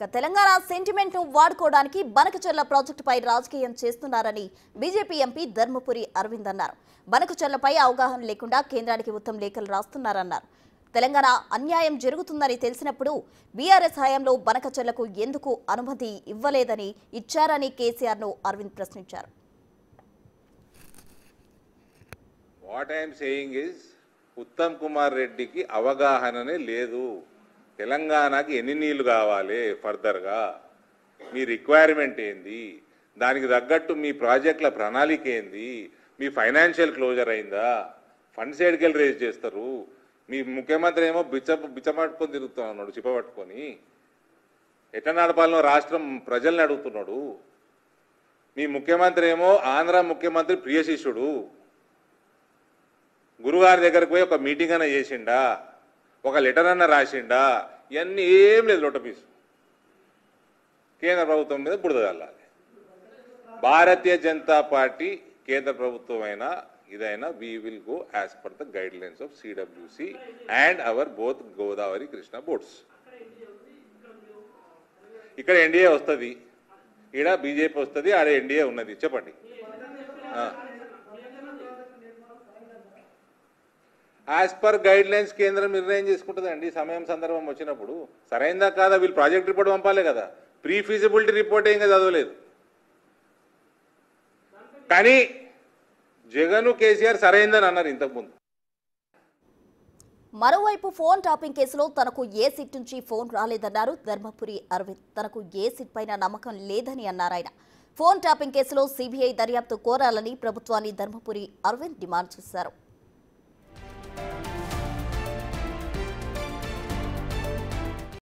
Telangana sentiment ను వాడుకోవడానికి బనకచెర్ల ప్రాజెక్టుపై రాజకీయం చేస్తున్నారని బీజేపీ ఎంపీ ధర్మపురి అరవింద్ అన్నారు. బనకచెర్లపై అవగాహన లేకుండా కేంద్రానికి ఉత్తమ లేఖలు రాస్తున్నారన్నారు. తెలంగాణ అన్యాయం జరుగుతుందని తెలిసినప్పుడు బీఆర్ఎస్ హయాంలో బనకచెర్లకు ఎందుకు అనుమతి ఇవ్వలేదని ఇచ్చారని కేసీఆర్ ను అరవింద్ ప్రశ్నించారు. What I'm saying is Uttam Kumar రెడ్డికి అవగాహననే లేదు. తెలంగాణకి ఎన్ని నీళ్లు కావాలి, ఫర్దర్గా మీ రిక్వైర్మెంట్ ఏంది, దానికి తగ్గట్టు మీ ప్రాజెక్టుల ప్రణాళిక ఏంది, మీ ఫైనాన్షియల్ క్లోజర్ అయిందా, ఫండ్స్ ఎడికెళ్ళి రేజ్ చేస్తారు. మీ ముఖ్యమంత్రి ఏమో బిచ్చపట్టుకొని తిరుగుతున్నాడు, చిప్పబట్టుకొని ఎట్లా నడపాలనో రాష్ట్రం ప్రజల్ని అడుగుతున్నాడు. మీ ముఖ్యమంత్రి ఏమో ఆంధ్ర ముఖ్యమంత్రి ప్రియ శిష్యుడు, గురుగారి దగ్గరకు పోయి ఒక మీటింగ్ అన్న చేసిండా, ఒక లెటర్ అన్న రాసిండా, ఇవన్నీ ఏం లేదు. లొట్టపీసు కేంద్ర ప్రభుత్వం మీద బురదగల్లాలి. భారతీయ జనతా పార్టీ కేంద్ర ప్రభుత్వం అయినా ఇదైనా we will go as per the guide lines of CWC and hour both Godavari Krishna boards. ఇక్కడ ఎన్డీఏ వస్తుంది, ఈడ బీజేపీ వస్తుంది, ఆడ ఎన్డీఏ ఉన్నది. చెప్పండి. యాజ్ పర్ గైడ్ లైన్స్ కేంద్రం నిర్ణయం చేసుకుంటుందండి. సమయం సందర్భం వచ్చినప్పుడు సరైందా కాదా వీళ్ళు ప్రాజెక్ట్ రిపోర్ట్ పంపాలి కదా. ప్రీ ఫీజిబిలిటీ రిపోర్ట్ ఇంకా చదవలేదు. కానీ జగన్ కేసీఆర్ సరైందని అన్నారు ఇంతకుముందు. మరోవైపు ఫోన్ టాపింగ్ కేసులో తనకు ఏ సిట్ నుంచి ఫోన్ రాలేదన్నారు ధర్మపురి అరవింద్. తనకు ఏ సిట్ పైన నమ్మకం లేదని అన్నారు ఆయన. ఫోన్ టాపింగ్ కేసులో సిబిఐ దర్యాప్తు కోరాలని ప్రభుత్వాన్ని ధర్మపురి అరవింద్ డిమాండ్ చేశారు.